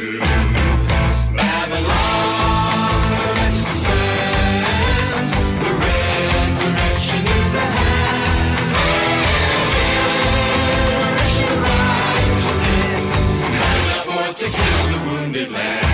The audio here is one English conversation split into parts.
true. Babylon, stand. The resurrection is at hand. Generation of righteousness comes forth to kill the wounded land.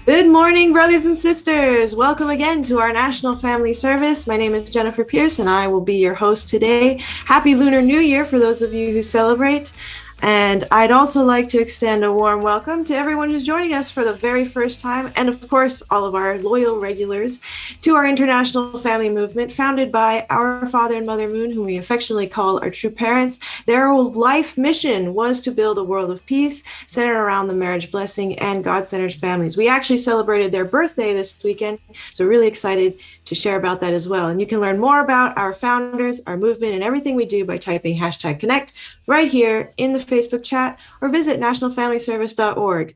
Good morning, brothers and sisters. Welcome again to our National Family Service. My name is Jennifer Pierce, and I will be your host today. Happy Lunar New Year for those of you who celebrate. And I'd also like to extend a warm welcome to everyone who's joining us for the very first time, and of course, all of our loyal regulars, to our international family movement founded by our father and mother moon, whom we affectionately call our true parents. Their life mission was to build a world of peace centered around the marriage blessing and God-centered families. We actually celebrated their birthday this weekend, so really excited to share about that as well. And you can learn more about our founders, our movement, and everything we do by typing #Connect right here in the Facebook chat or visit nationalfamilyservice.org.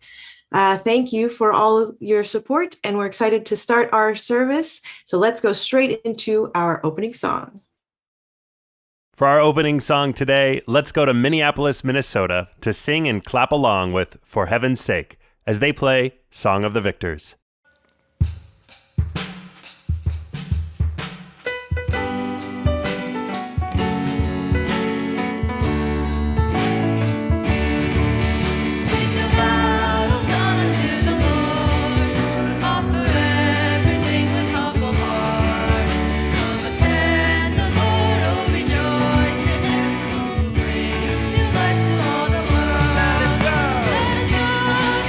Thank you for all your support, and we're excited to start our service. So let's go straight into our opening song. For our opening song today, let's go to Minneapolis, Minnesota to sing and clap along with For Heaven's Sake as they play Song of the Victors.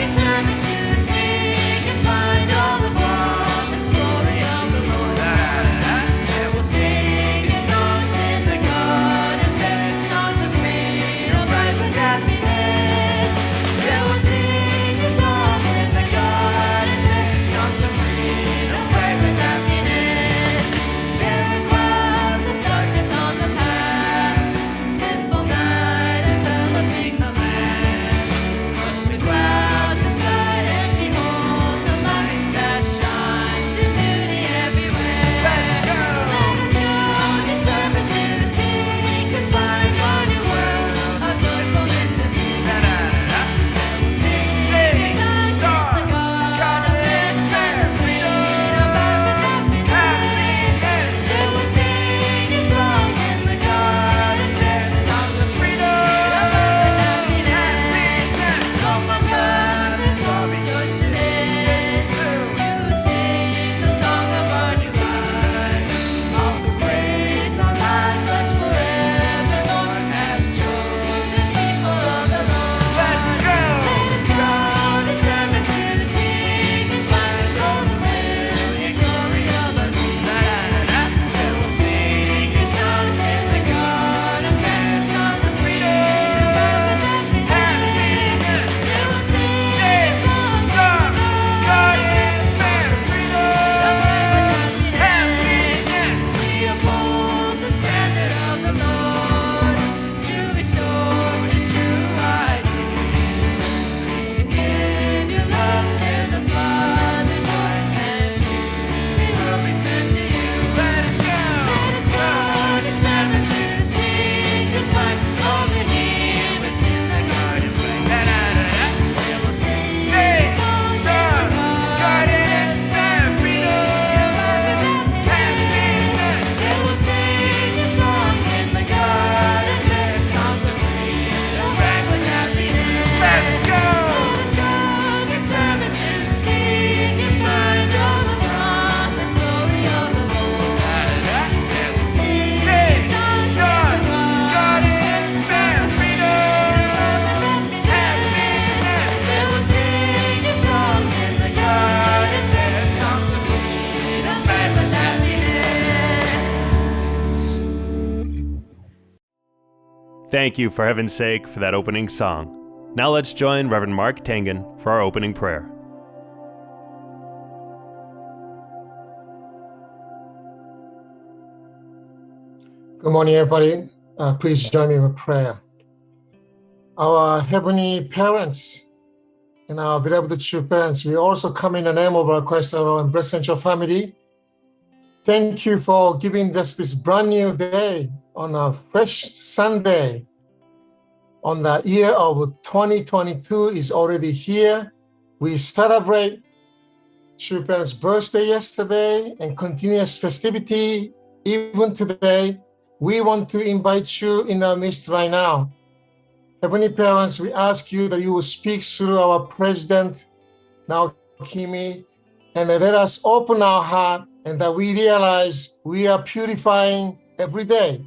Determined to sing and find Thank you, for heaven's sake, for that opening song. Now let's join Reverend Mark Tangen for our opening prayer. Good morning, everybody. Please join me in prayer. Our heavenly parents and our beloved true parents, we also come in the name of our Christ our Lord and Blessed Central family. Thank you for giving us this brand new day on a fresh Sunday. On the year of 2022 is already here. We celebrate true parents' birthday yesterday and continuous festivity even today. We want to invite you in our midst right now. Heavenly Parents, we ask you that you will speak through our President, now Kimi, and let us open our heart and that we realize we are purifying every day.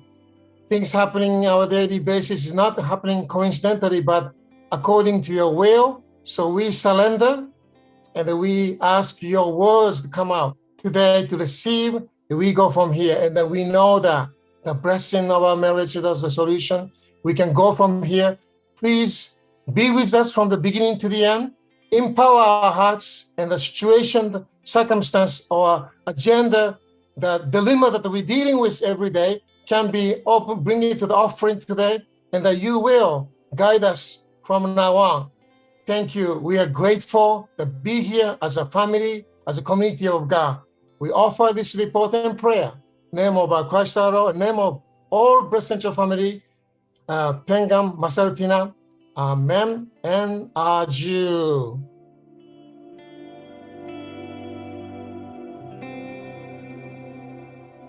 Things happening on our daily basis is not happening coincidentally, but according to your will. So we surrender and we ask your words to come out today to receive. We go from here and that we know that the blessing of our marriage is the solution. We can go from here. Please be with us from the beginning to the end. Empower our hearts and the situation, the circumstance, or agenda, the dilemma that we're dealing with every day can be open, bring it to the offering today, and that you will guide us from now on. Thank you. We are grateful to be here as a family, as a community of God. We offer this report and prayer. Name of our Christ our Lord, name of all Blessed Central family, Pengam, Masarutina, Amen, and Aju.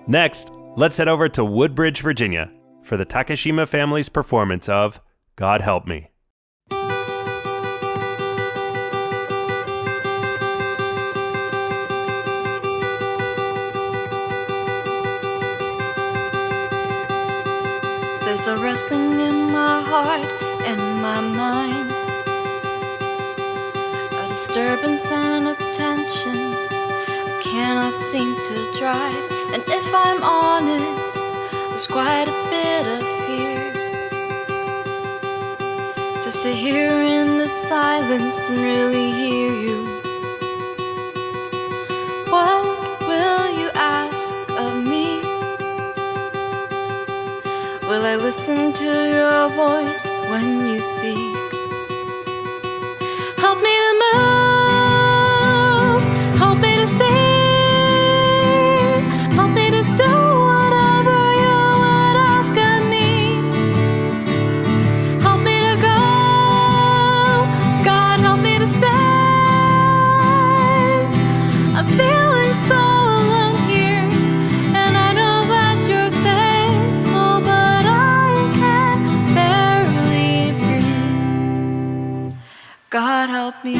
Next, let's head over to Woodbridge, Virginia, for the Takashima family's performance of God Help Me. There's a wrestling in my heart and my mind, a disturbance and a tension I cannot seem to drive. And if I'm honest, there's quite a bit of fear to sit here in the silence and really hear you. What will you ask of me? Will I listen to your voice when you speak? Help me to move, help me to see, help me to do whatever you would ask of me. Help me to go, God help me to stay. I'm feeling so alone here, and I know that you're faithful, but I can barely breathe. God help me.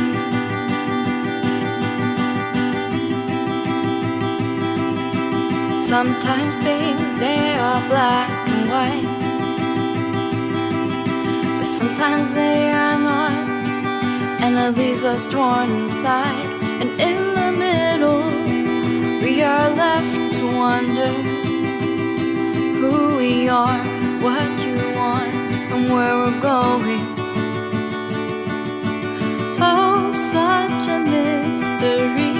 Sometimes things, they are black and white, but sometimes they are not, and it leaves us torn inside. And in the middle, we are left to wonder who we are, what you want, and where we're going. Oh, such a mystery.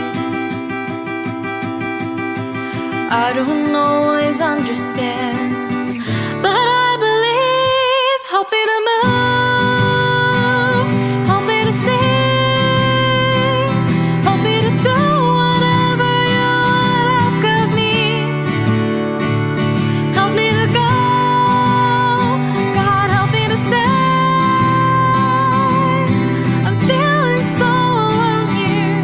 I don't always understand, but I believe. Help me to move, help me to see, help me to do whatever you would ask of me. Help me to go, God help me to stay. I'm feeling so alone here,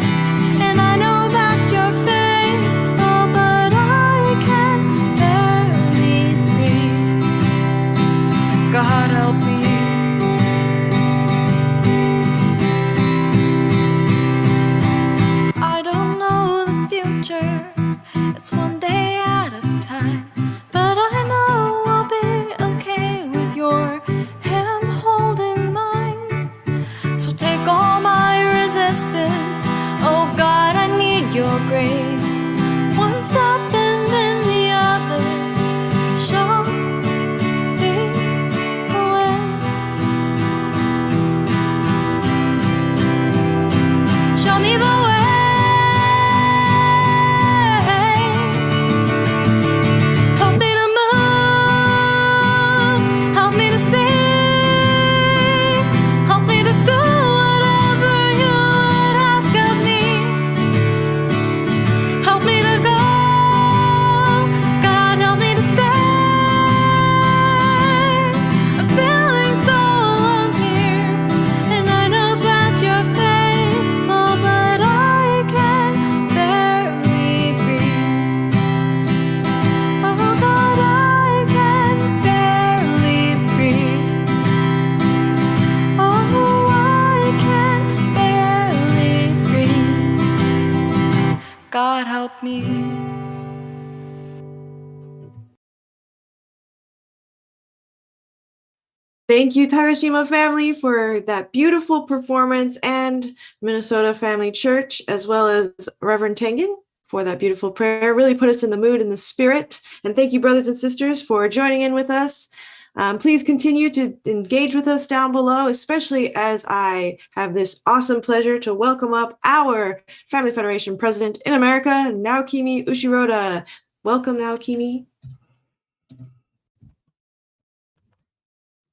and I know that you're faithful, but I can barely breathe. Thank you, Tarashima family, for that beautiful performance, and Minnesota Family Church, as well as Reverend Tengen for that beautiful prayer. Really put us in the mood and the spirit. And thank you, brothers and sisters, for joining in with us. Please continue to engage with us down below, especially as I have this awesome pleasure to welcome up our Family Federation President in America, Naokimi Ushiroda. Welcome, Naokimi.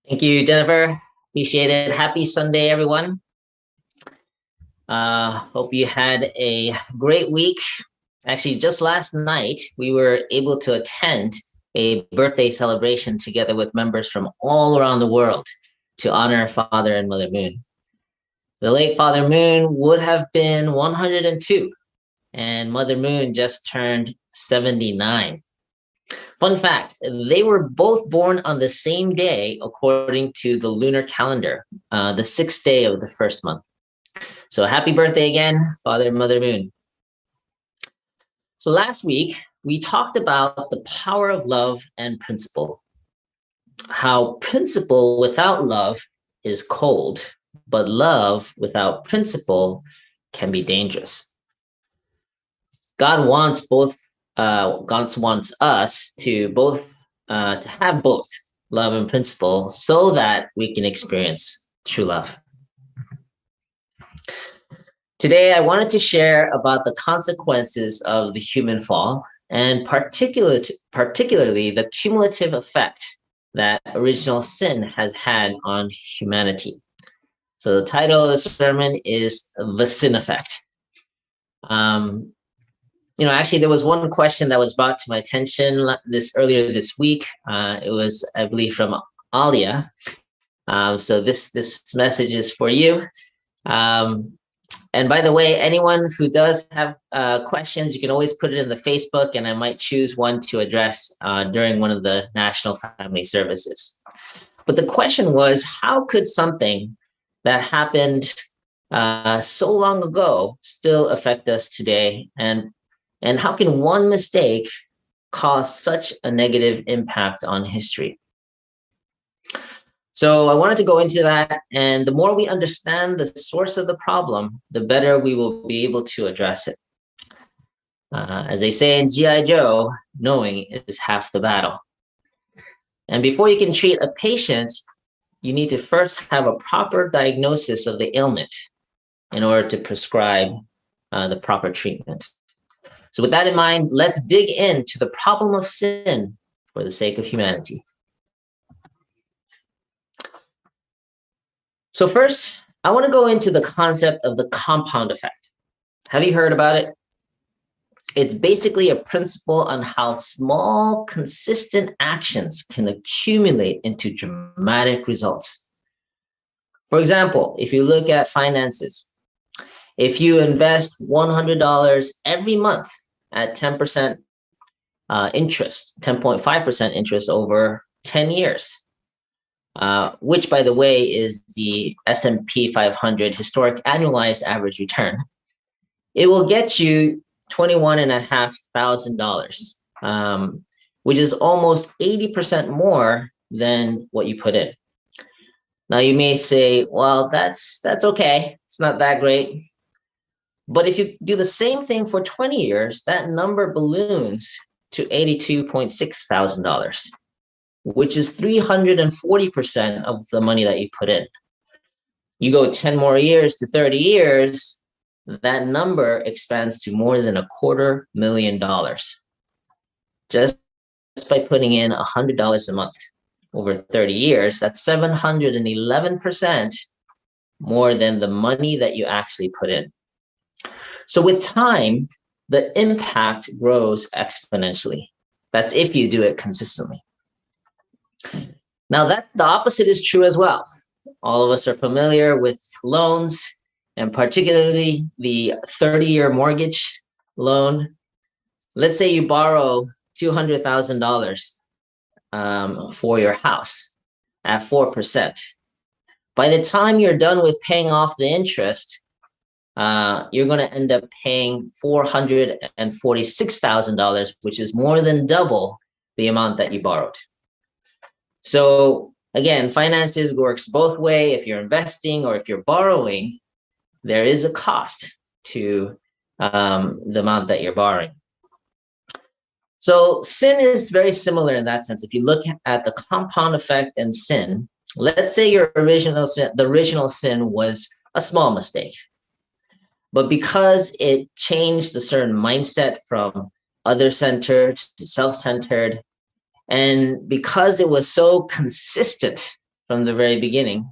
Thank you, Jennifer. Appreciate it. Happy Sunday, everyone. Hope you had a great week. Actually, just last night, we were able to attend a birthday celebration together with members from all around the world to honor Father and Mother Moon. The late Father Moon would have been 102, and Mother Moon just turned 79. Fun fact, they were both born on the same day according to the lunar calendar, the 6th day of the first month. So happy birthday again, Father and Mother Moon. So last week, we talked about the power of love and principle. How principle without love is cold, but love without principle can be dangerous. God wants us to have both love and principle so that we can experience true love. Today, I wanted to share about the consequences of the human fall, and particularly the cumulative effect that original sin has had on humanity. So the title of the sermon is The Sin Effect. Actually, there was one question that was brought to my attention earlier this week. It was, I believe, from Alia. So this message is for you. And by the way, anyone who does have questions, you can always put it in the Facebook, and I might choose one to address during one of the National Family Services. But the question was, how could something that happened so long ago still affect us today? And how can one mistake cause such a negative impact on history? So I wanted to go into that, and the more we understand the source of the problem, the better we will be able to address it. As they say in G.I. Joe, knowing is half the battle. And before you can treat a patient, you need to first have a proper diagnosis of the ailment in order to prescribe the proper treatment. So with that in mind, let's dig into the problem of sin for the sake of humanity. So first, I want to go into the concept of the compound effect. Have you heard about it? It's basically a principle on how small, consistent actions can accumulate into dramatic results. For example, if you look at finances, if you invest $100 every month at 10% interest, 10.5% interest over 10 years, which, by the way, is the S&P 500 historic annualized average return, it will get you $21,500, which is almost 80% more than what you put in. Now, you may say, well, that's okay. It's not that great. But if you do the same thing for 20 years, that number balloons to $82,600, which is 340% of the money that you put in. You go 10 more years to 30 years, that number expands to more than $250,000 just by putting in $100 a month over 30 years. That's 711% more than the money that you actually put in. So with time, the impact grows exponentially. That's if you do it consistently. Now, that the opposite is true as well. All of us are familiar with loans, and particularly the 30-year mortgage loan. Let's say you borrow $200,000 for your house at 4%. By the time you're done with paying off the interest, you're going to end up paying $446,000, which is more than double the amount that you borrowed. So again, finances works both way. If you're investing or if you're borrowing, there is a cost to the amount that you're borrowing. So sin is very similar in that sense. If you look at the compound effect and sin, let's say the original sin was a small mistake, but because it changed a certain mindset from other-centered to self-centered, and because it was so consistent from the very beginning,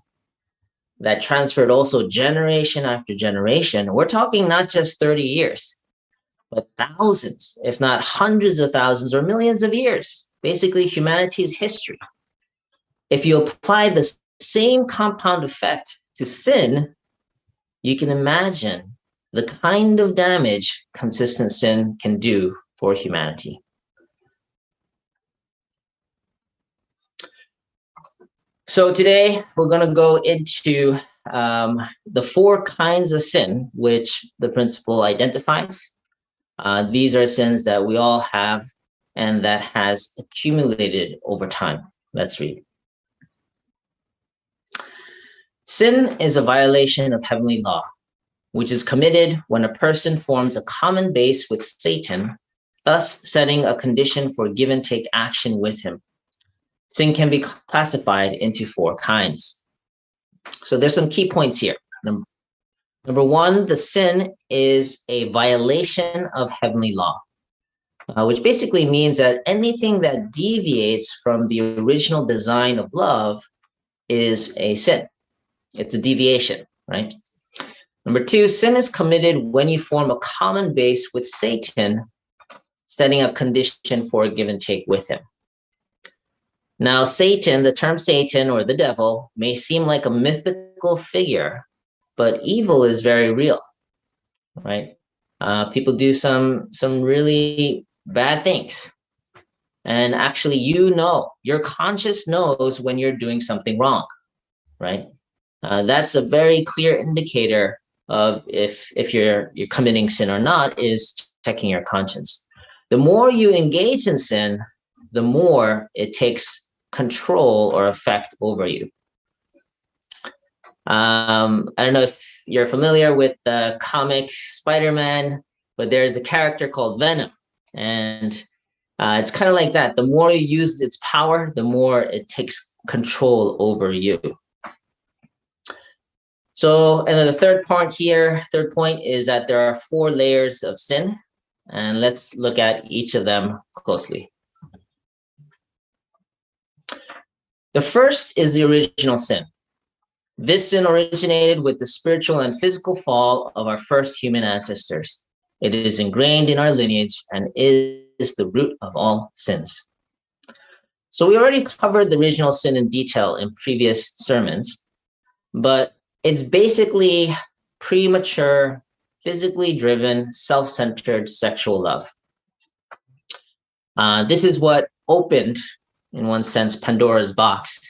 that transferred also generation after generation. We're talking not just 30 years, but thousands, if not hundreds of thousands or millions of years, basically humanity's history. If you apply the same compound effect to sin, you can imagine the kind of damage consistent sin can do for humanity. So today we're going to go into the 4 kinds of sin which the principle identifies. These are sins that we all have and that has accumulated over time. Let's read. Sin is a violation of heavenly law, which is committed when a person forms a common base with Satan, thus setting a condition for give and take action with him. Sin can be classified into 4 kinds. So there's some key points here. Number 1, the sin is a violation of heavenly law, which basically means that anything that deviates from the original design of love is a sin. It's a deviation, right? Number 2, sin is committed when you form a common base with Satan, setting a condition for a give and take with him. Now, Satan, the term Satan or the devil, may seem like a mythical figure, but evil is very real, right? People do some really bad things. And actually, your conscience knows when you're doing something wrong, right? That's a very clear indicator of if you're committing sin or not, is checking your conscience. The more you engage in sin, the more it takes control or effect over you. I don't know if you're familiar with the comic Spider-Man, but there's a character called Venom, and it's kind of like that. The more you use its power, the more it takes control over you. So, and then the third point is that there are 4 layers of sin, and let's look at each of them closely. The first is the original sin. This sin originated with the spiritual and physical fall of our first human ancestors. It is ingrained in our lineage and is the root of all sins. So we already covered the original sin in detail in previous sermons, but it's basically premature, physically driven, self-centered sexual love. This is what opened, in one sense, Pandora's box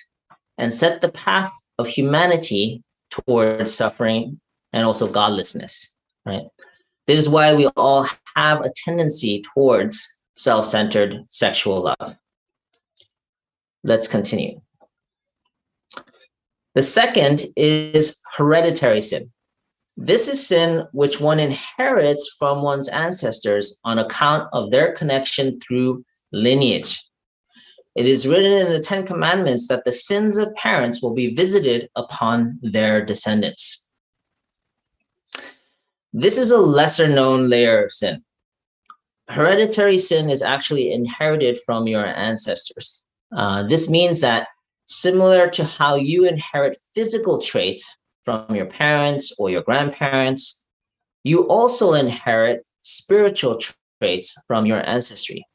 and set the path of humanity towards suffering and also godlessness, right? This is why we all have a tendency towards self-centered sexual love. Let's continue. The second is hereditary sin. This is sin which one inherits from one's ancestors on account of their connection through lineage. It is written in the 10 Commandments that the sins of parents will be visited upon their descendants. This is a lesser known layer of sin. Hereditary sin is actually inherited from your ancestors. This means that similar to how you inherit physical traits from your parents or your grandparents, you also inherit spiritual traits from your ancestry.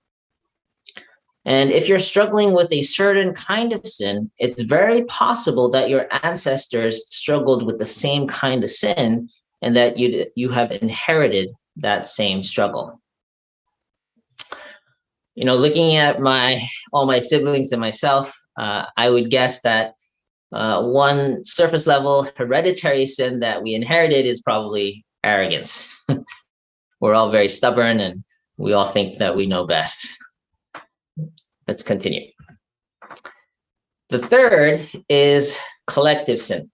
And if you're struggling with a certain kind of sin, it's very possible that your ancestors struggled with the same kind of sin and that you have inherited that same struggle. You know, looking at all my siblings and myself, I would guess that one surface level hereditary sin that we inherited is probably arrogance. We're all very stubborn and we all think that we know best. Let's continue. The third is collective sin.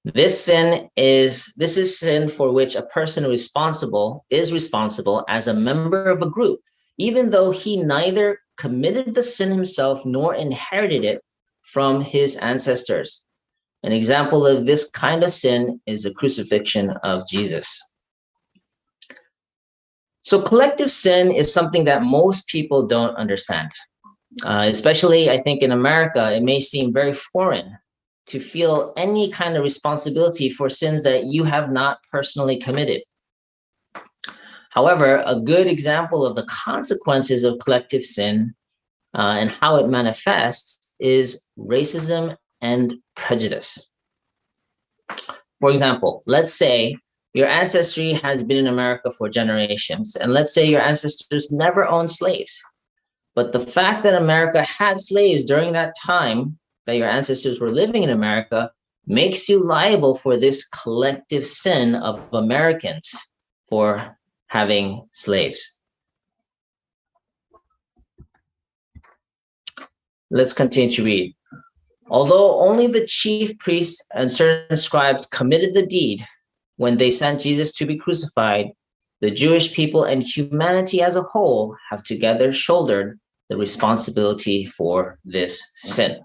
This is sin for which a person is responsible as a member of a group, even though he neither committed the sin himself nor inherited it from his ancestors. An example of this kind of sin is the crucifixion of Jesus. So collective sin is something that most people don't understand. Especially, I think, in America, it may seem very foreign to feel any kind of responsibility for sins that you have not personally committed. However, a good example of the consequences of collective sin and how it manifests is racism and prejudice. For example, let's say your ancestry has been in America for generations, and let's say your ancestors never owned slaves. But the fact that America had slaves during that time that your ancestors were living in America makes you liable for this collective sin of Americans for having slaves. Let's continue to read. Although only the chief priests and certain scribes committed the deed when they sent Jesus to be crucified, the Jewish people and humanity as a whole have together shouldered the responsibility for this sin.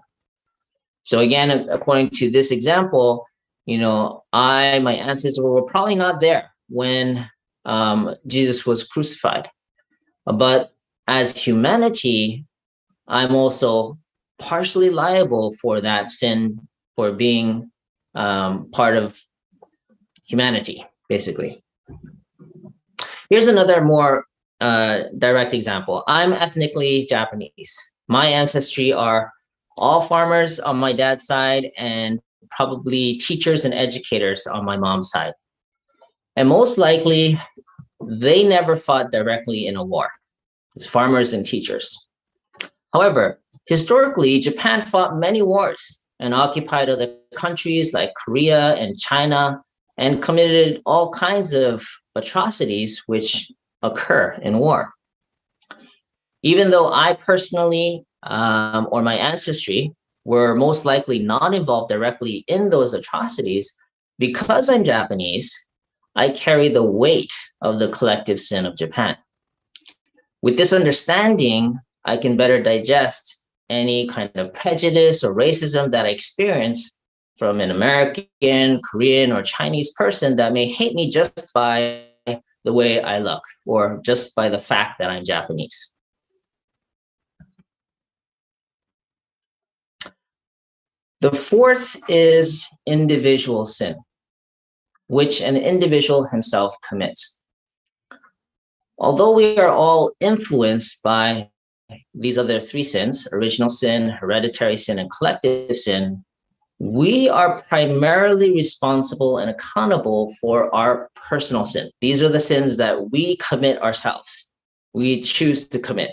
So again, according to this example, my ancestors were probably not there when Jesus was crucified. But as humanity, I'm also partially liable for that sin, for being part of humanity, basically. Here's another more direct example. I'm ethnically Japanese. My ancestry are all farmers on my dad's side and probably teachers and educators on my mom's side. And most likely, they never fought directly in a war. It's farmers and teachers. However, historically, Japan fought many wars and occupied other countries like Korea and China and committed all kinds of atrocities which occur in war. Even though I personally or my ancestry were most likely not involved directly in those atrocities, because I'm Japanese, I carry the weight of the collective sin of Japan. With this understanding, I can better digest any kind of prejudice or racism that I experience from an American, Korean, or Chinese person that may hate me just by the way I look or just by the fact that I'm Japanese. The fourth is individual sin, which an individual himself commits. Although we are all influenced by these other three sins, original sin, hereditary sin, and collective sin, we are primarily responsible and accountable for our personal sin. These are the sins that we commit ourselves. We choose to commit,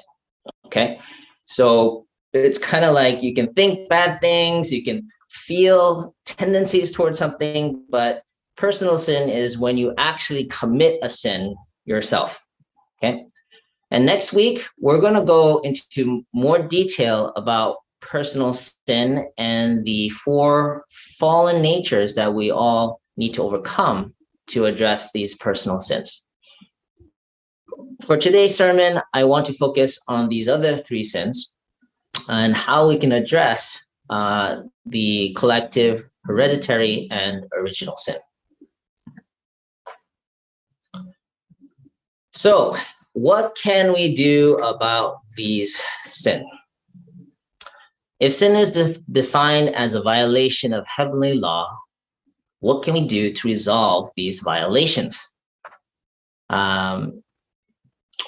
okay? So it's kind of like you can think bad things, you can feel tendencies towards something, but personal sin is when you actually commit a sin yourself, okay? And next week, we're going to go into more detail about personal sin and the 4 fallen natures that we all need to overcome to address these personal sins. For today's sermon, I want to focus on these other 3 sins and how we can address the collective, hereditary, and original sin. So, what can we do about these sins? If sin is defined as a violation of heavenly law, what can we do to resolve these violations? Well,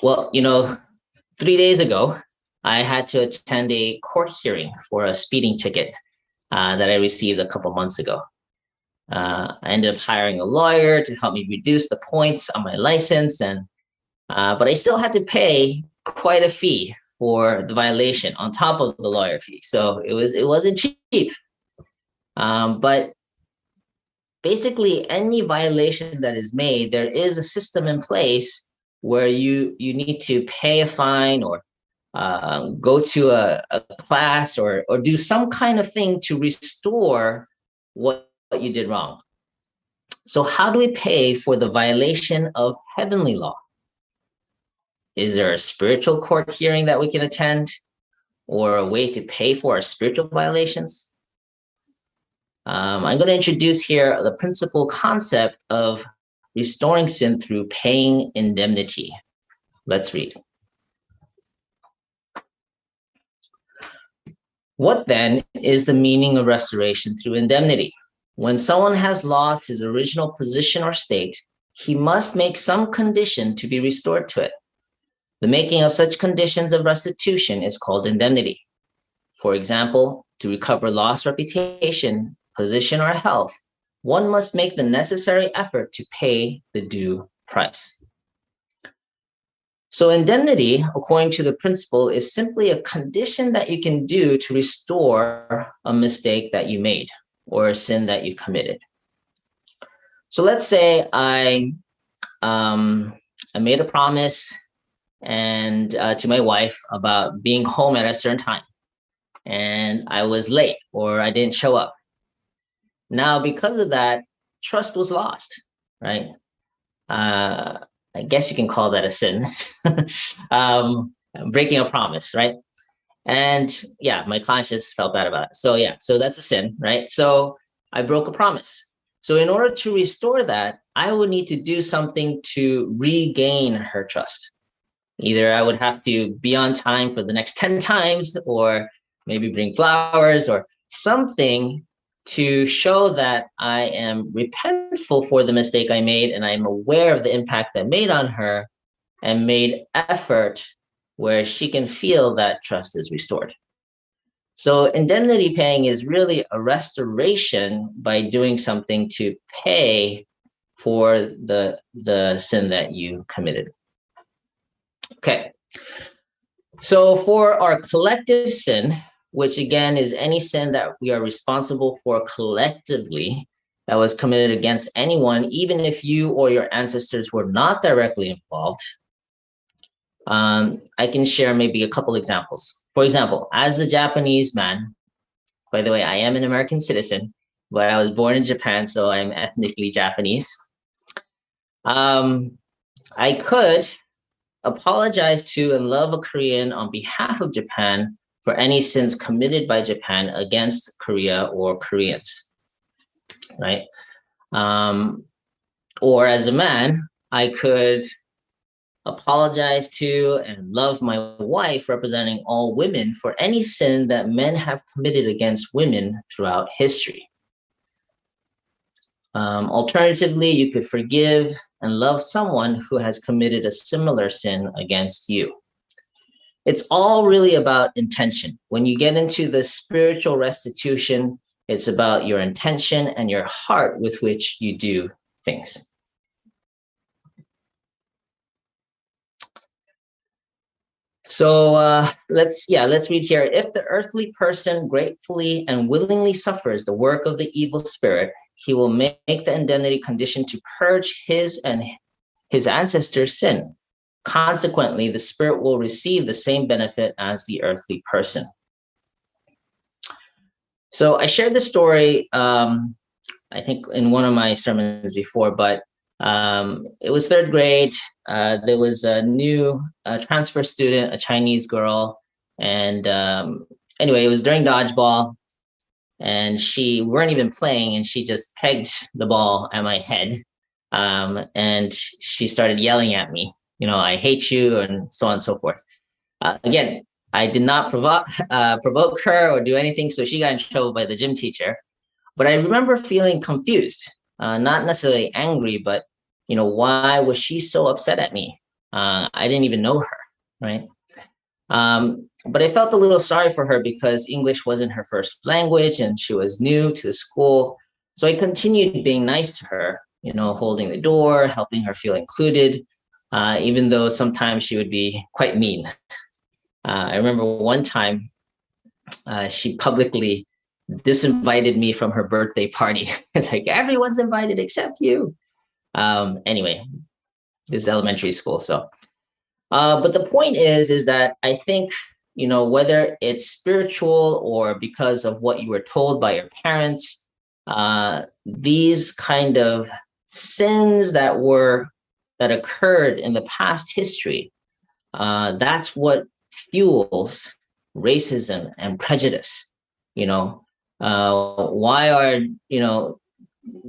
3 days ago, I had to attend a court hearing for a speeding ticket that I received a couple months ago. I ended up hiring a lawyer to help me reduce the points on my license, but I still had to pay quite a fee for the violation on top of the lawyer fee. So it wasn't cheap. But basically, any violation that is made, there is a system in place where you need to pay a fine or go to a class or do some kind of thing to restore what you did wrong. So how do we pay for the violation of heavenly law? Is there a spiritual court hearing that we can attend, or a way to pay for our spiritual violations? I'm going to introduce here the principal concept of restoring sin through paying indemnity. Let's read. What then is the meaning of restoration through indemnity? When someone has lost his original position or state, he must make some condition to be restored to it. The making of such conditions of restitution is called indemnity. For example, to recover lost reputation, position, or health, one must make the necessary effort to pay the due price. So indemnity, according to the principle, is simply a condition that you can do to restore a mistake that you made or a sin that you committed. So let's say I made a promise and to my wife about being home at a certain time, and I was late or I didn't show up. Now, because of that, trust was lost, right? I guess you can call that a sin. Breaking a promise, right? And yeah, my conscience felt bad about it. So yeah, so that's a sin, right? So I broke a promise. So in order to restore that, I would need to do something to regain her trust. Either I would have to be on time for the next 10 times, or maybe bring flowers or something to show that I am repentful for the mistake I made and I'm aware of the impact that made on her, and made effort where she can feel that trust is restored. So indemnity paying is really a restoration by doing something to pay for the sin that you committed. Okay, so for our collective sin, which again is any sin that we are responsible for collectively that was committed against anyone, even if you or your ancestors were not directly involved, I can share maybe a couple examples. For example, as a Japanese man, by the way, I am an American citizen, but I was born in Japan, so I'm ethnically Japanese. I could apologize to and love a Korean on behalf of Japan for any sins committed by Japan against Korea or Koreans, right? Or as a man, I could apologize to and love my wife representing all women for any sin that men have committed against women throughout history. Alternatively, you could forgive and love someone who has committed a similar sin against you. It's all really about intention. When you get into the spiritual restitution, it's about your intention and your heart with which you do things. So let's read here. If the earthly person gratefully and willingly suffers the work of the evil spirit, he will make the indemnity condition to purge his and his ancestors' sin. Consequently, the spirit will receive the same benefit as the earthly person. So I shared this story, I think in one of my sermons before, but it was third grade. There was a new transfer student, a Chinese girl. And anyway, it was during dodgeball, and we weren't even playing, and she just pegged the ball at my head. And she started yelling at me, you know, I hate you, and so on and so forth. Again, I did not provoke her or do anything, so she got in trouble by the gym teacher. But I remember feeling confused, not necessarily angry, but, you know, why was she so upset at me? I didn't even know her, right? But I felt a little sorry for her because English wasn't her first language and she was new to the school. So I continued being nice to her, you know, holding the door, helping her feel included, even though sometimes she would be quite mean. I remember one time she publicly disinvited me from her birthday party. It's like, everyone's invited except you. Anyway, this is elementary school. So But the point is that I think, whether it's spiritual or because of what you were told by your parents, these kind of sins that occurred in the past history, that's what fuels racism and prejudice. Why are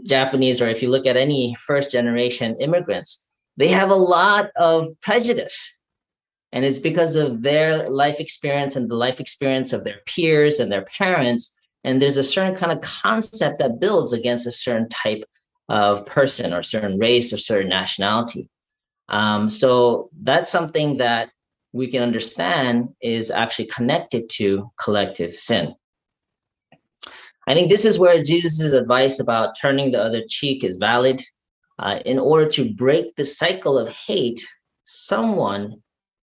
Japanese, or if you look at any first generation immigrants, they have a lot of prejudice, and it's because of their life experience and the life experience of their peers and their parents. And there's a certain kind of concept that builds against a certain type of person or certain race or certain nationality. So that's something that we can understand is actually connected to collective sin. I think this is where Jesus' advice about turning the other cheek is valid. In order to break the cycle of hate, someone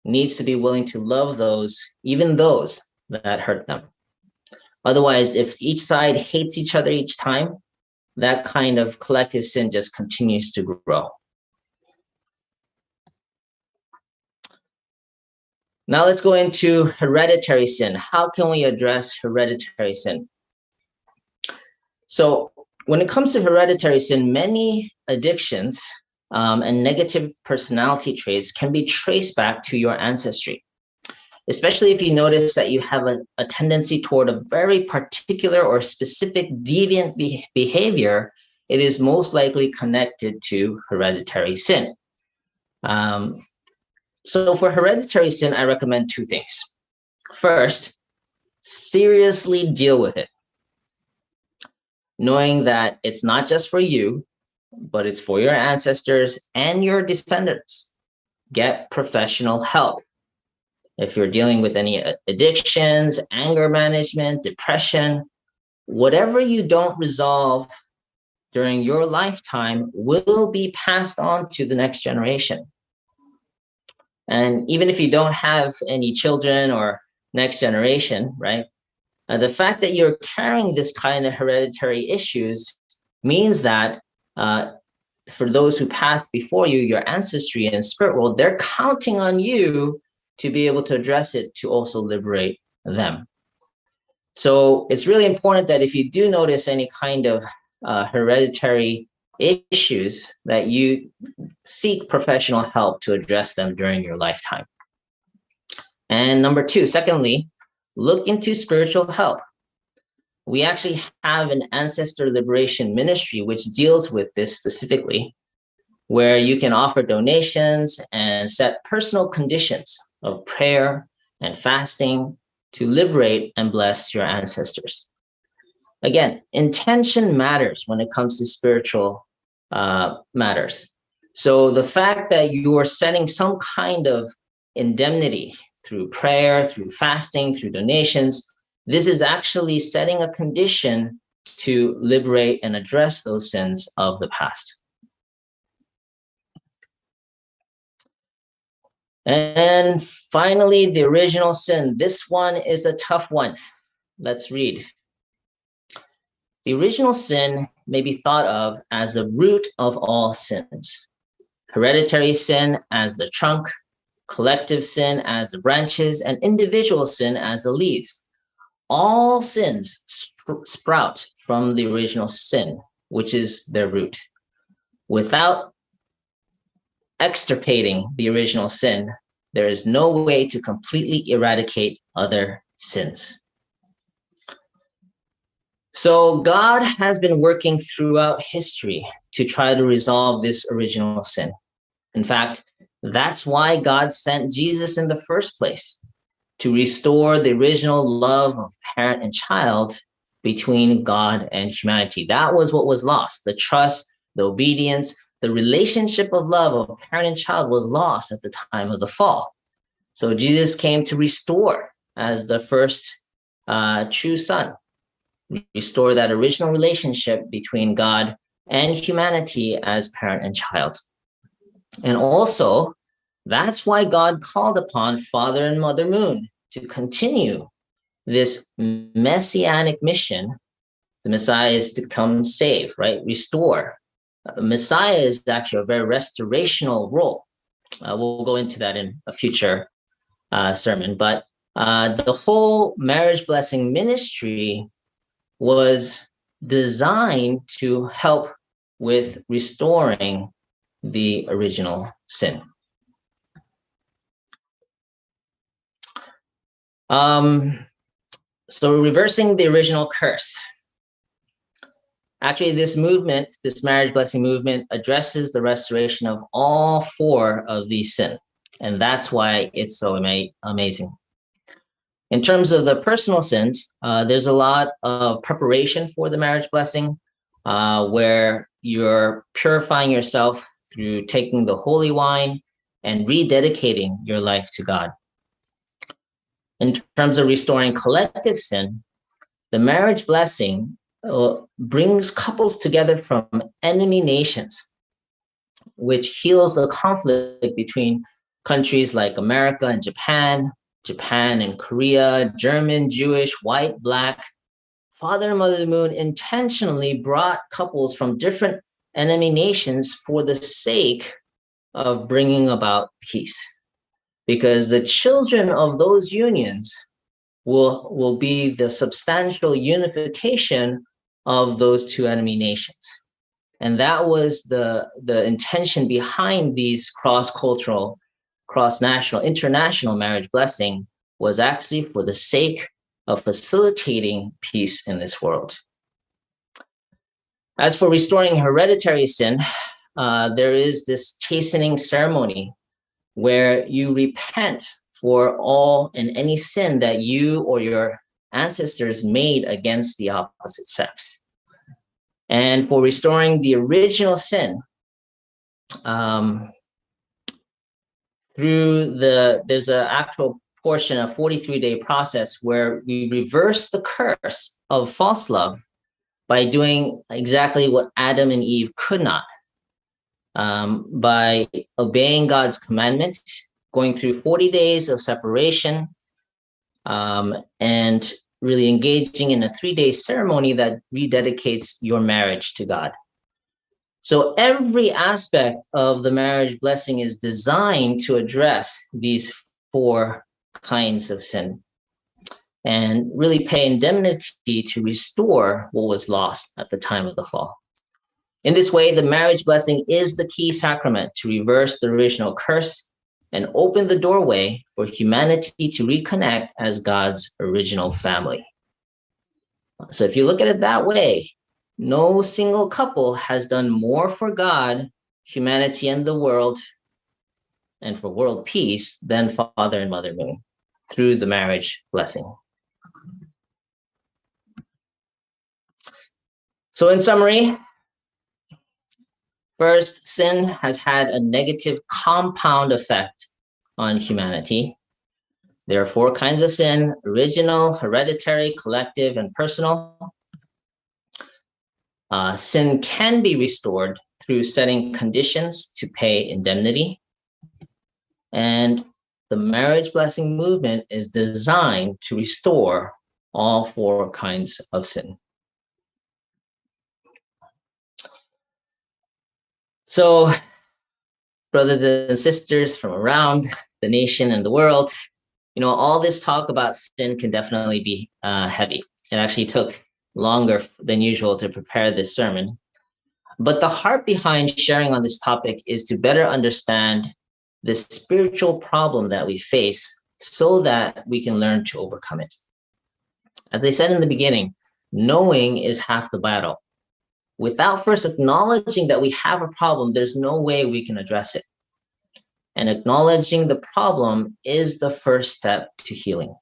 needs to be willing to love those, even those that hurt them. Otherwise, if each side hates each other each time, that kind of collective sin just continues to grow. Now let's go into hereditary sin. How can we address hereditary sin? So when it comes to hereditary sin, many addictions and negative personality traits can be traced back to your ancestry. Especially if you notice that you have a tendency toward a very particular or specific deviant behavior, it is most likely connected to hereditary sin. So for hereditary sin, I recommend two things. First, seriously deal with it, knowing that it's not just for you, but it's for your ancestors and your descendants. Get professional help. If you're dealing with any addictions, anger management, depression, whatever you don't resolve during your lifetime will be passed on to the next generation. And even if you don't have any children or next generation, right? The fact that you're carrying this kind of hereditary issues means that for those who passed before you, your ancestry and spirit world, they're counting on you to be able to address it, to also liberate them. So it's really important that if you do notice any kind of hereditary issues, that you seek professional help to address them during your lifetime. And number two, secondly, look into spiritual help. We actually have an ancestor liberation ministry which deals with this specifically, where you can offer donations and set personal conditions of prayer and fasting to liberate and bless your ancestors. Again, intention matters when it comes to spiritual matters. So the fact that you are setting some kind of indemnity through prayer, through fasting, through donations, this is actually setting a condition to liberate and address those sins of the past. And finally, the original sin. This one is a tough one. Let's read. The original sin may be thought of as the root of all sins. Hereditary sin as the trunk, collective sin as the branches, and individual sin as the leaves. All sins sprout from the original sin, which is their root. Without extirpating the original sin, there is no way to completely eradicate other sins. So God has been working throughout history to try to resolve this original sin. In fact, that's why God sent Jesus in the first place, to restore the original love of parent and child between God and humanity. That was what was lost. The trust, the obedience, the relationship of love of parent and child was lost at the time of the fall. So Jesus came to restore as the first true son, restore that original relationship between God and humanity as parent and child. And also, that's why God called upon Father and Mother Moon to continue this messianic mission. The Messiah is to come save, right? Restore. Messiah is actually a very restorational role. We'll go into that in a future sermon. But the whole marriage blessing ministry was designed to help with restoring the original sin. So reversing the original curse. Actually, this movement, this marriage blessing movement, addresses the restoration of all four of these sin. And that's why it's so amazing. In terms of the personal sins, there's a lot of preparation for the marriage blessing, where you're purifying yourself through taking the holy wine and rededicating your life to God. In terms of restoring collective sin, the marriage blessing brings couples together from enemy nations, which heals the conflict between countries like America and Japan, Japan and Korea, German, Jewish, white, black. Father and Mother Moon intentionally brought couples from different enemy nations for the sake of bringing about peace, because the children of those unions will be the substantial unification of those two enemy nations. And that was the intention behind these cross-cultural, cross-national, international marriage blessing, was actually for the sake of facilitating peace in this world. As for restoring hereditary sin, there is this chastening ceremony where you repent for all and any sin that you or your ancestors made against the opposite sex. And for restoring the original sin, there's an actual portion, a 43-day process where we reverse the curse of false love by doing exactly what Adam and Eve could not, by obeying God's commandment, going through 40 days of separation, and really engaging in a 3-day ceremony that rededicates your marriage to God. So every aspect of the marriage blessing is designed to address these four kinds of sin and really pay indemnity to restore what was lost at the time of the fall. In this way, the marriage blessing is the key sacrament to reverse the original curse and open the doorway for humanity to reconnect as God's original family. So if you look at it that way, no single couple has done more for God, humanity, and the world, and for world peace than Father and Mother Moon through the marriage blessing. So in summary, first, sin has had a negative compound effect on humanity. There are four kinds of sin: original, hereditary, collective, and personal. Sin can be restored through setting conditions to pay indemnity. And the marriage blessing movement is designed to restore all four kinds of sin. So, brothers and sisters from around the nation and the world, you know, all this talk about sin can definitely be heavy. It actually took longer than usual to prepare this sermon. But the heart behind sharing on this topic is to better understand the spiritual problem that we face so that we can learn to overcome it. As I said in the beginning, knowing is half the battle. Without first acknowledging that we have a problem, there's no way we can address it. And acknowledging the problem is the first step to healing.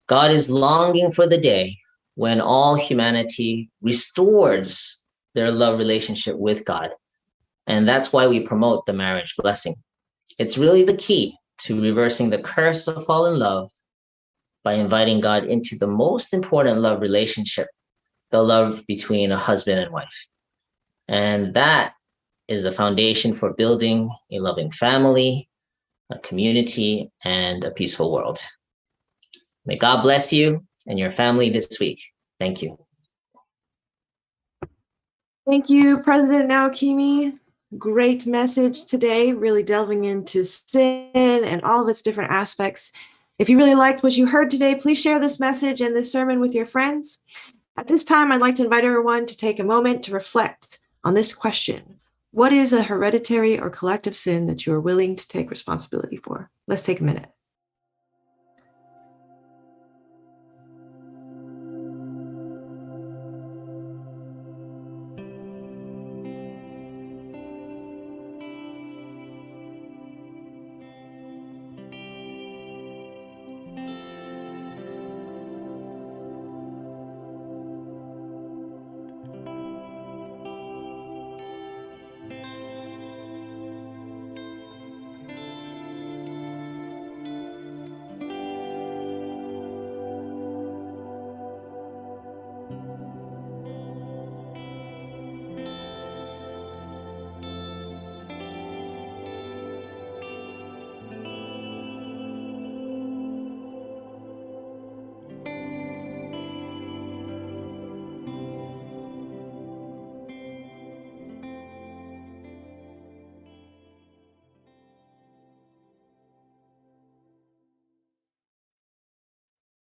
God is longing for the day when all humanity restores their love relationship with God. And that's why we promote the marriage blessing. It's really the key to reversing the curse of fallen love by inviting God into the most important love relationship, the love between a husband and wife. And that is the foundation for building a loving family, a community, and a peaceful world. May God bless you and your family this week. Thank you. Thank you, President Naokimi. great message today, really delving into sin and all of its different aspects. If you really liked what you heard today, please share this message and this sermon with your friends. At this time, I'd like to invite everyone to take a moment to reflect on this question. What is a hereditary or collective sin that you are willing to take responsibility for? Let's take a minute.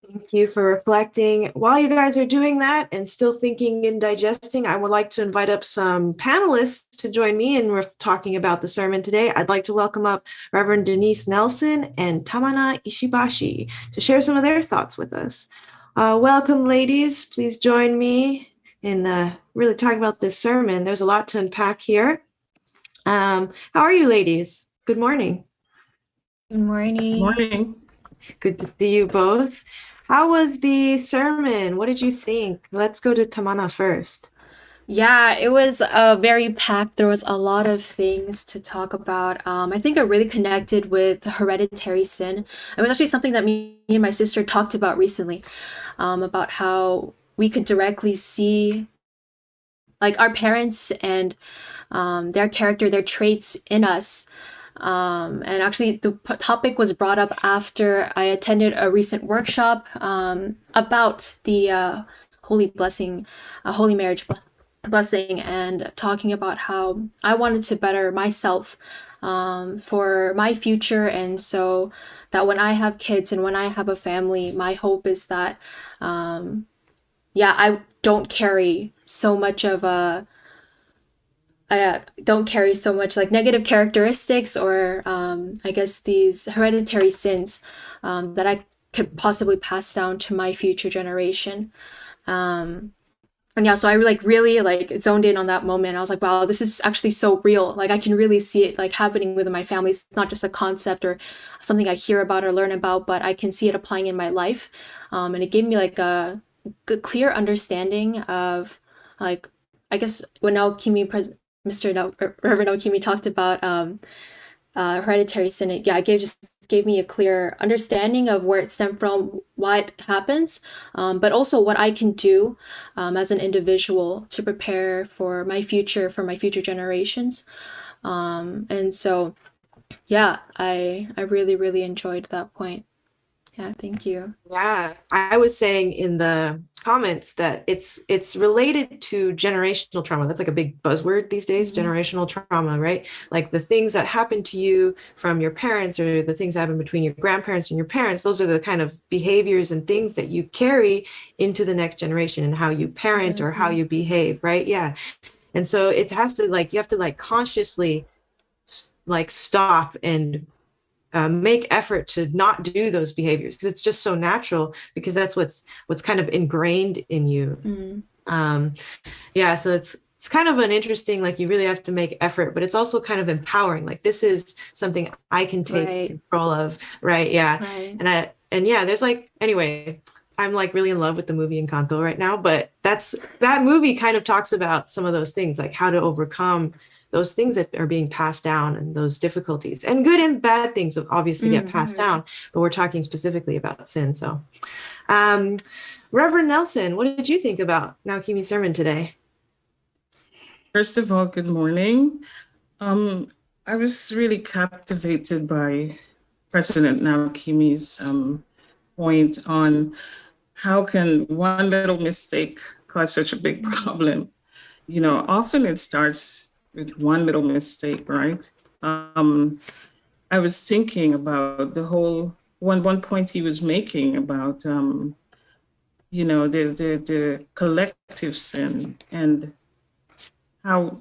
Thank you for reflecting. While you guys are doing that and still thinking and digesting, I would like to invite up some panelists to join me in talking about the sermon today. I'd like to welcome up Reverend Denise Nelson and Tamana Ishibashi to share some of their thoughts with us. Welcome, ladies. Please join me in really talking about this sermon. There's a lot to unpack here. How are you, ladies? Good morning. Good morning. Morning. Good to see you both. How was the sermon? What did you think? Let's go to Tamana first. Yeah, it was very packed. There was a lot of things to talk about. I think I really connected with hereditary sin. It was actually something that me and my sister talked about recently, about how we could directly see like our parents and their character, their traits in us. And actually the topic was brought up after I attended a recent workshop about the holy blessing, holy marriage blessing, and talking about how I wanted to better myself for my future. And so that when I have kids and when I have a family, my hope is that, I don't carry so much of I don't carry so much like negative characteristics or I guess these hereditary sins that I could possibly pass down to my future generation. And yeah, so I like really like zoned in on that moment. I was like, wow, this is actually so real. Like I can really see it like happening within my family. It's not just a concept or something I hear about or learn about, but I can see it applying in my life. And it gave me like a good, clear understanding of like, I guess when Naokimi, Reverend Naokimi talked about hereditary sin, it gave me a clear understanding of where it stemmed from, why it happens, but also what I can do as an individual to prepare for my future generations. And so, yeah, I really, really enjoyed that point. Yeah, thank you. Yeah, I was saying in the comments that it's related to generational trauma. That's like a big buzzword these days, generational trauma, right? Like the things that happen to you from your parents or the things that happen between your grandparents and your parents, those are the kind of behaviors and things that you carry into the next generation and how you parent or how you behave, right? Yeah. And so it has to you have to consciously stop and make effort to not do those behaviors because it's just so natural because that's what's kind of ingrained in you. So it's kind of an interesting, you really have to make effort, but it's also kind of empowering. Like this is something I can take control of. Right. Yeah. Right. There's anyway, I'm really in love with the movie Encanto right now, but that movie kind of talks about some of those things, like how to overcome those things that are being passed down and those difficulties, and good and bad things obviously get passed down, but we're talking specifically about sin. So Reverend Nelson, what did you think about Naokimi's sermon today? First of all, good morning. I was really captivated by President Naokimi's point on how can one little mistake cause such a big problem. Often it starts with one little mistake, right? I was thinking about the whole one point he was making about the collective sin, and how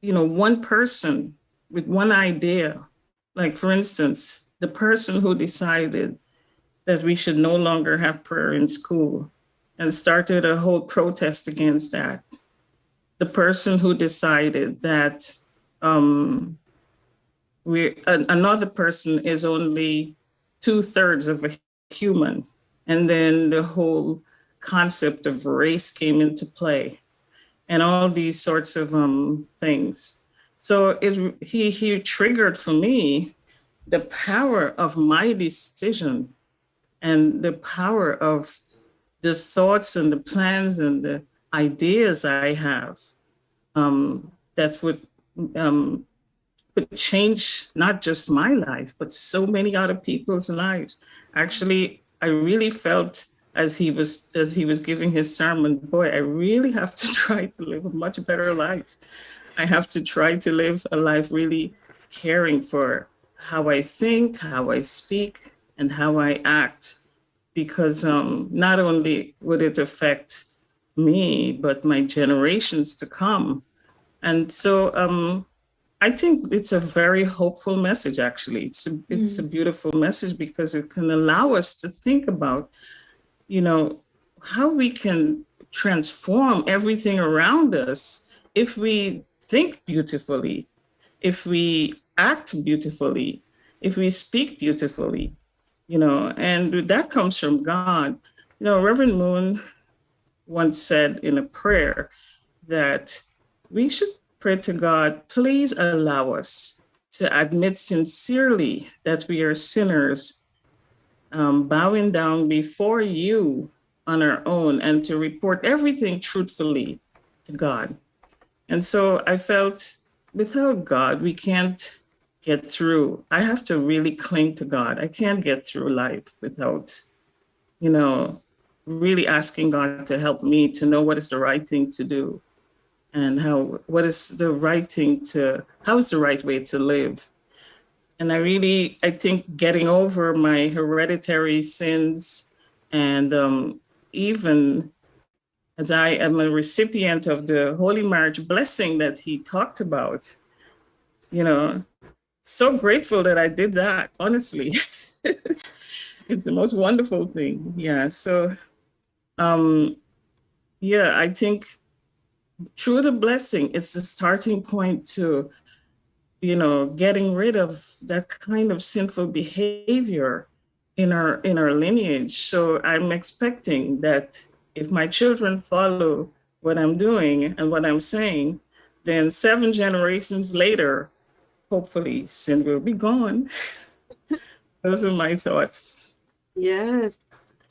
one person with one idea, like for instance, the person who decided that we should no longer have prayer in school and started a whole protest against that. The person who decided that another person is only 2/3 of a human, and then the whole concept of race came into play, and all these sorts of things. So he triggered for me the power of my decision and the power of the thoughts and the plans and the ideas I have that would change not just my life, but so many other people's lives. Actually, I really felt as he was giving his sermon, boy, I really have to try to live a much better life. I have to try to live a life really caring for how I think, how I speak, and how I act, because not only would it affect me, but my generations to come. And so I think it's a very hopeful message, actually. It's a beautiful message, because it can allow us to think about, how we can transform everything around us if we think beautifully, if we act beautifully, if we speak beautifully, and that comes from God. Reverend Moon once said in a prayer that we should pray to God, please allow us to admit sincerely that we are sinners, bowing down before you on our own, and to report everything truthfully to God. And so I felt without God, we can't get through. I have to really cling to God. I can't get through life without, really asking God to help me to know what is the right thing to do, and how is the right way to live. And I think getting over my hereditary sins, and even as I am a recipient of the holy marriage blessing that he talked about, so grateful that I did that, honestly. It's the most wonderful thing. Yeah. So, I think through the blessing, it's the starting point to, getting rid of that kind of sinful behavior in our lineage. So I'm expecting that if my children follow what I'm doing and what I'm saying, then 7 generations later, hopefully sin will be gone. Those are my thoughts. Yes.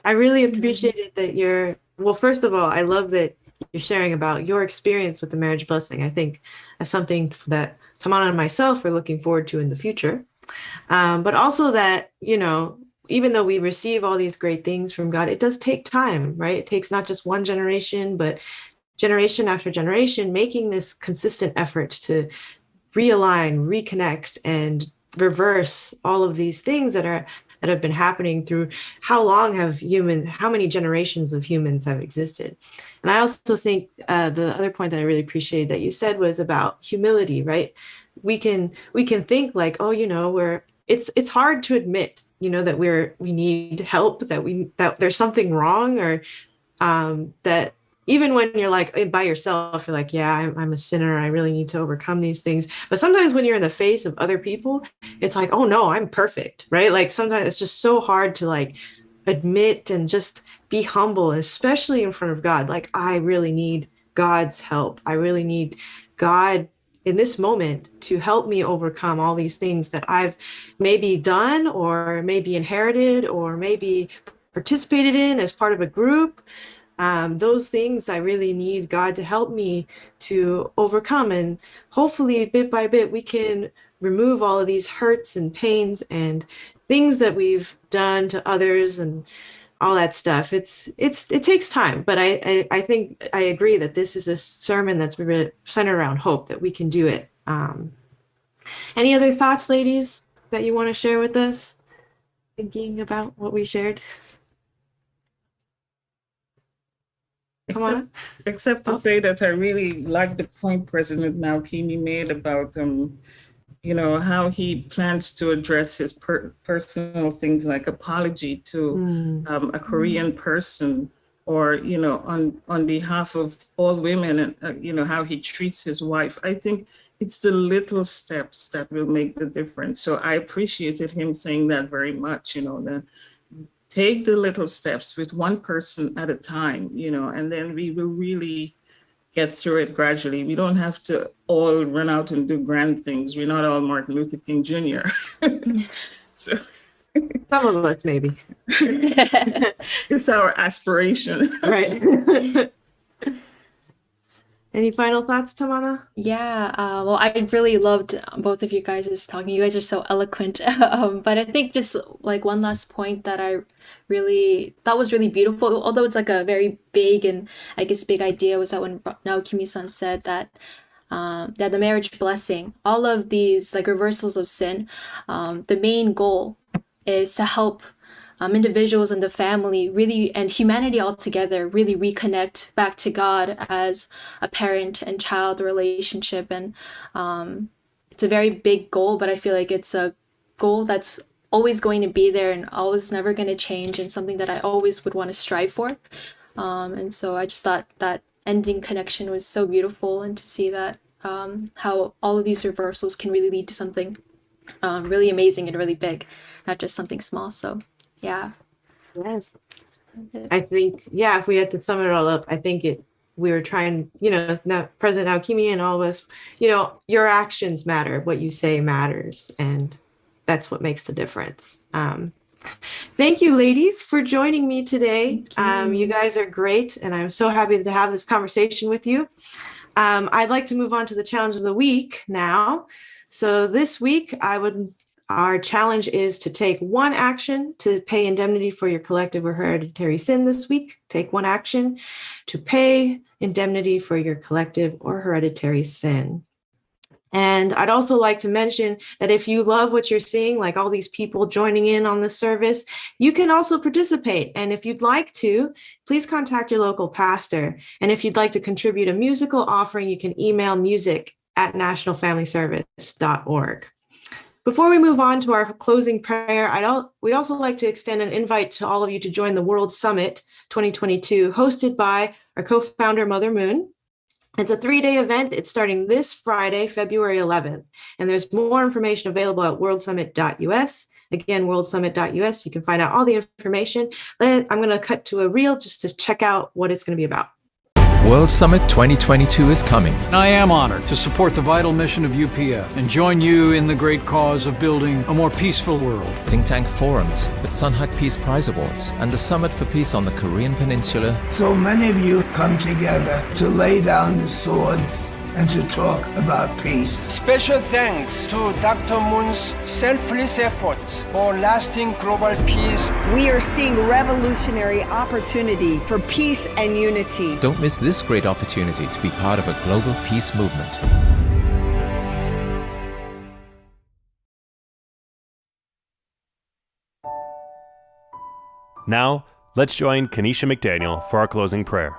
I really appreciated that first of all, I love that you're sharing about your experience with the marriage blessing. I think that's something that Tamana and myself are looking forward to in the future. But also that, even though we receive all these great things from God, it does take time, right? It takes not just one generation, but generation after generation, making this consistent effort to realign, reconnect, and reverse all of these things that have been happening through how many generations of humans have existed. And I also think the other point that I really appreciated that you said was about humility, right? We can think like, it's hard to admit, that we need help, that there's something wrong, or that even when you're like by yourself, you're like, yeah, I'm a sinner. I really need to overcome these things. But sometimes when you're in the face of other people, it's like, oh no, I'm perfect, right? Like sometimes it's just so hard to like admit and just be humble, especially in front of God. Like, I really need God's help. I really need God in this moment to help me overcome all these things that I've maybe done, or maybe inherited, or maybe participated in as part of a group. Those things I really need God to help me to overcome. And hopefully bit by bit, we can remove all of these hurts and pains and things that we've done to others and all that stuff. It takes time, but I think I agree that this is a sermon that's really centered around hope, that we can do it. Any other thoughts, ladies, that you want to share with us? Thinking about what we shared? Come on. Except to Oh. say that I really like the point President Naokimi made about, how he plans to address his personal things like apology to a Korean person, or, on behalf of all women, and, how he treats his wife. I think it's the little steps that will make the difference. So I appreciated him saying that very much, that take the little steps with one person at a time, and then we will really get through it gradually. We don't have to all run out and do grand things. We're not all Martin Luther King Jr. So Some of us, maybe. it's our aspiration. Right. Any final thoughts, Tamana? Yeah, well, I really loved both of you guys talking. You guys are so eloquent. But I think just like one last point that I really thought was really beautiful, although it's like a very big and I guess big idea, was that when Naokimi-san said that the marriage blessing, all of these like reversals of sin, the main goal is to help individuals and the family really, and humanity altogether, really reconnect back to God as a parent and child relationship. And it's a very big goal, but I feel like it's a goal that's always going to be there and always never going to change, and something that I always would want to strive for. And so I just thought that ending connection was so beautiful, and to see that how all of these reversals can really lead to something really amazing and really big, not just something small. So yeah. Yes. I think, yeah, if we had to sum it all up, I think we were trying, now President Naokimi and all of us, your actions matter, what you say matters, and that's what makes the difference. Thank you, ladies, for joining me today. You guys are great, and I'm so happy to have this conversation with you. I'd like to move on to the challenge of the week now. So this week, our challenge is to take one action to pay indemnity for your collective or hereditary sin this week. Take one action to pay indemnity for your collective or hereditary sin. And I'd also like to mention that if you love what you're seeing, like all these people joining in on the service, you can also participate. And if you'd like to, please contact your local pastor. And if you'd like to contribute a musical offering, you can email music@nationalfamilyservice.org. Before we move on to our closing prayer, we'd also like to extend an invite to all of you to join the World Summit 2022, hosted by our co-founder, Mother Moon. It's a 3-day event. It's starting this Friday, February 11th. And there's more information available at worldsummit.us. Again, worldsummit.us. You can find out all the information. I'm going to cut to a reel just to check out what it's going to be about. World Summit 2022 is coming. I am honored to support the vital mission of UPF and join you in the great cause of building a more peaceful world. Think Tank Forums, the Sunhak Peace Prize Awards, and the Summit for Peace on the Korean Peninsula. So many of you come together to lay down the swords and to talk about peace. Special thanks to Dr. Moon's selfless efforts for lasting global peace. We are seeing revolutionary opportunity for peace and unity. Don't miss this great opportunity to be part of a global peace movement. Now, let's join Kanisha McDaniel for our closing prayer.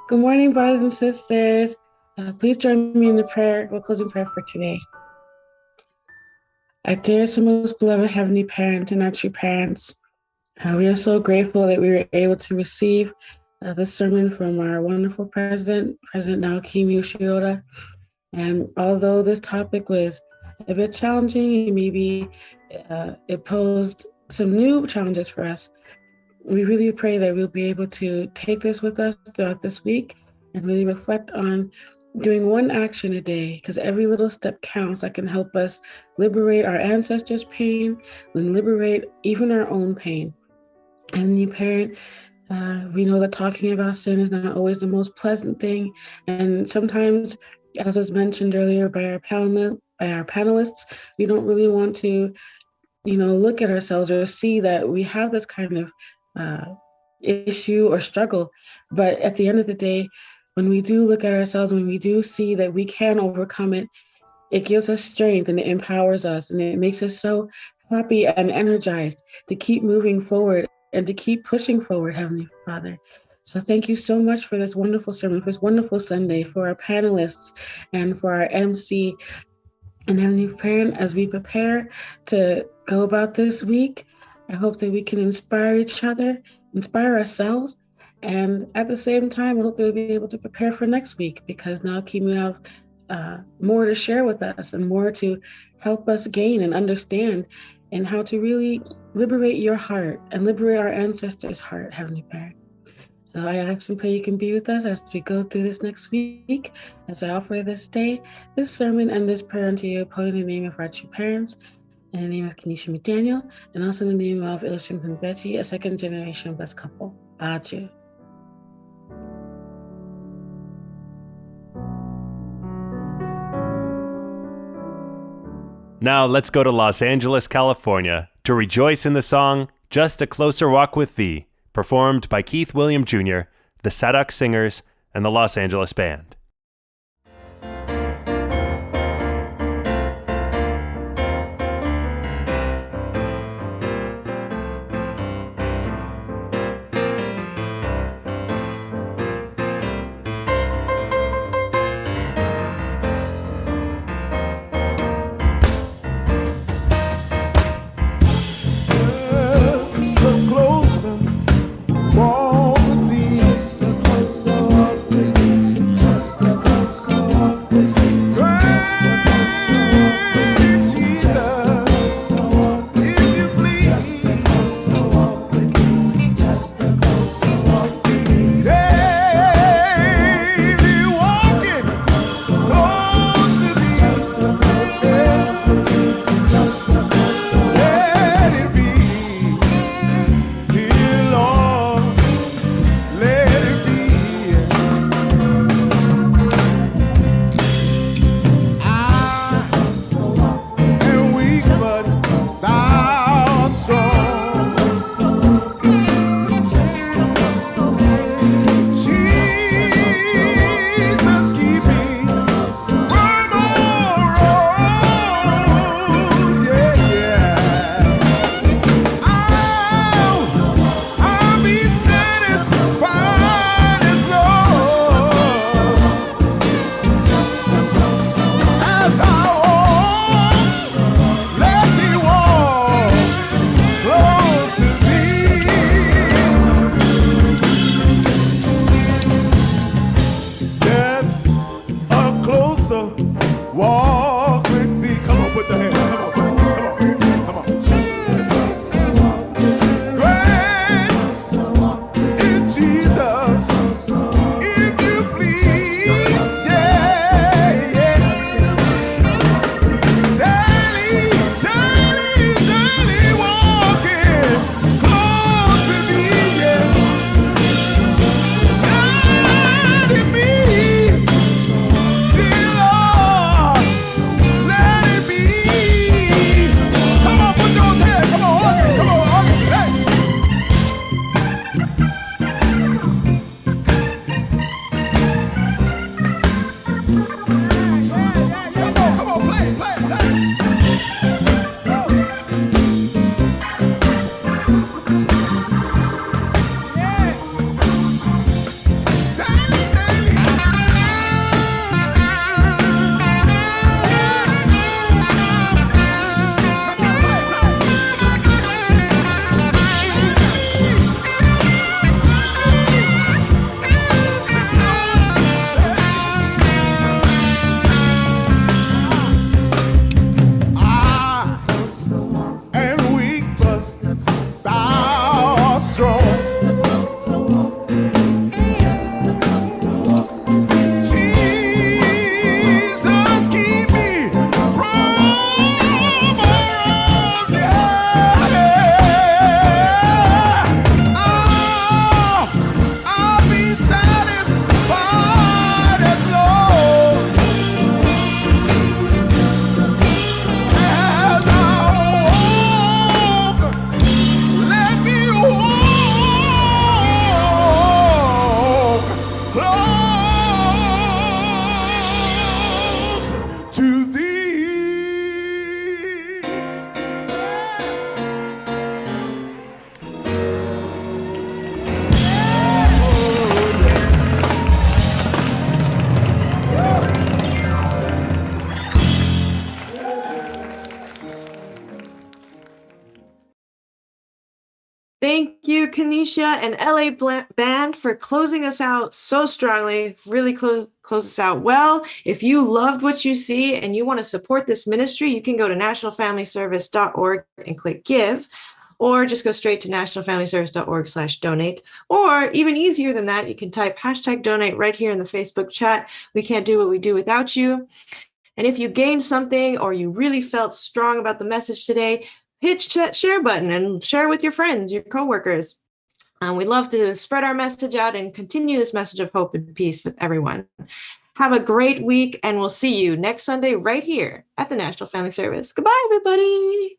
Good morning, brothers and sisters. Please join me in the closing prayer for today. Our dearest and most beloved Heavenly Parent and our true parents, we are so grateful that we were able to receive this sermon from our wonderful President Naokimi Ushiroda. And although this topic was a bit challenging, maybe it posed some new challenges for us, we really pray that we'll be able to take this with us throughout this week and really reflect on doing one action a day, because every little step counts that can help us liberate our ancestors' pain and liberate even our own pain. And you parent, we know that talking about sin is not always the most pleasant thing. And sometimes, as was mentioned earlier by our panelists, we don't really want to, look at ourselves or see that we have this kind of issue or struggle. But at the end of the day, when we do look at ourselves, when we do see that we can overcome it, it gives us strength and it empowers us and it makes us so happy and energized to keep moving forward and to keep pushing forward, Heavenly Father. So thank you so much for this wonderful sermon, for this wonderful Sunday, for our panelists and for our MC. And Heavenly Parent, as we prepare to go about this week, I hope that we can inspire each other, inspire ourselves, and at the same time, I hope that we'll be able to prepare for next week, because now Kim, you have more to share with us and more to help us gain and understand and how to really liberate your heart and liberate our ancestors' heart, Heavenly Parent. So I ask and pray you can be with us as we go through this next week, as I offer this day, this sermon, and this prayer unto you, put in the name of our two parents, in the name of Kenesha McDaniel, and also in the name of Ilsham and Betty, a second-generation blessed couple. Aju. Now let's go to Los Angeles, California, to rejoice in the song Just a Closer Walk with Thee, performed by Keith William Jr., the Sadak Singers, and the Los Angeles Band. Walk with thee. Just a closer walk with thee. Just Thank you, Kanisha and LA Band, for closing us out so strongly. Really close us out well. If you loved what you see and you want to support this ministry, you can go to nationalfamilyservice.org and click give, or just go straight to nationalfamilyservice.org/donate. Or even easier than that, you can type #donate right here in the Facebook chat. We can't do what we do without you. And if you gained something or you really felt strong about the message today, hit that share button and share with your friends, your coworkers. We'd love to spread our message out and continue this message of hope and peace with everyone. Have a great week, and we'll see you next Sunday right here at the National Family Service. Goodbye, everybody.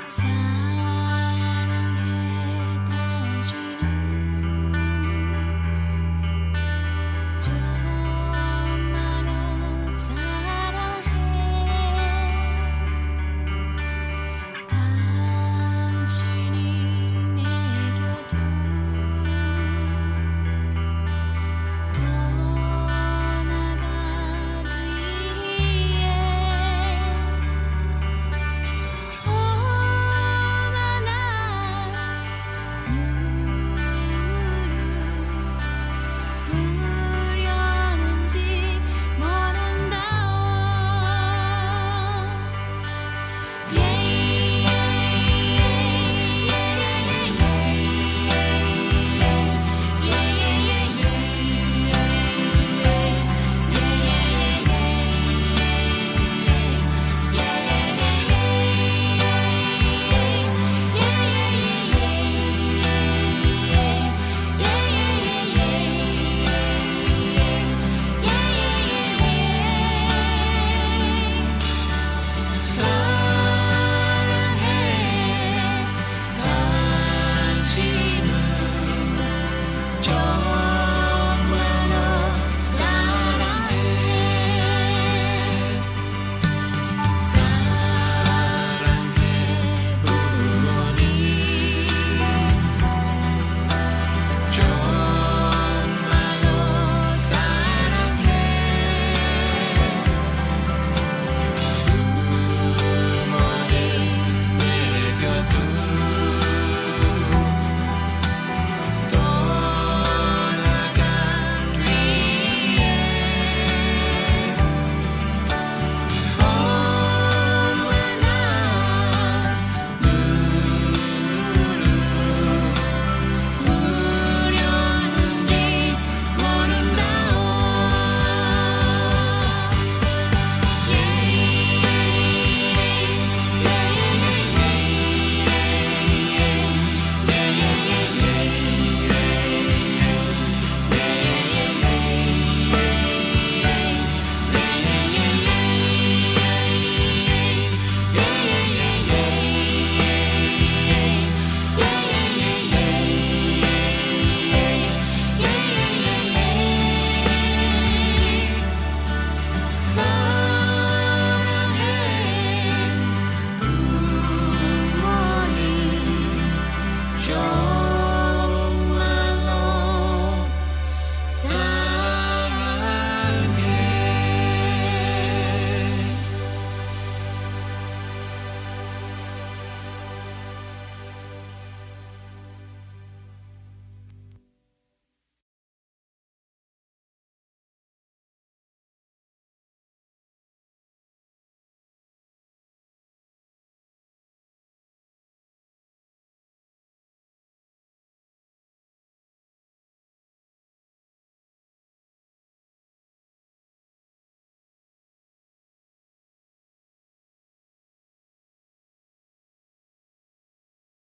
Sound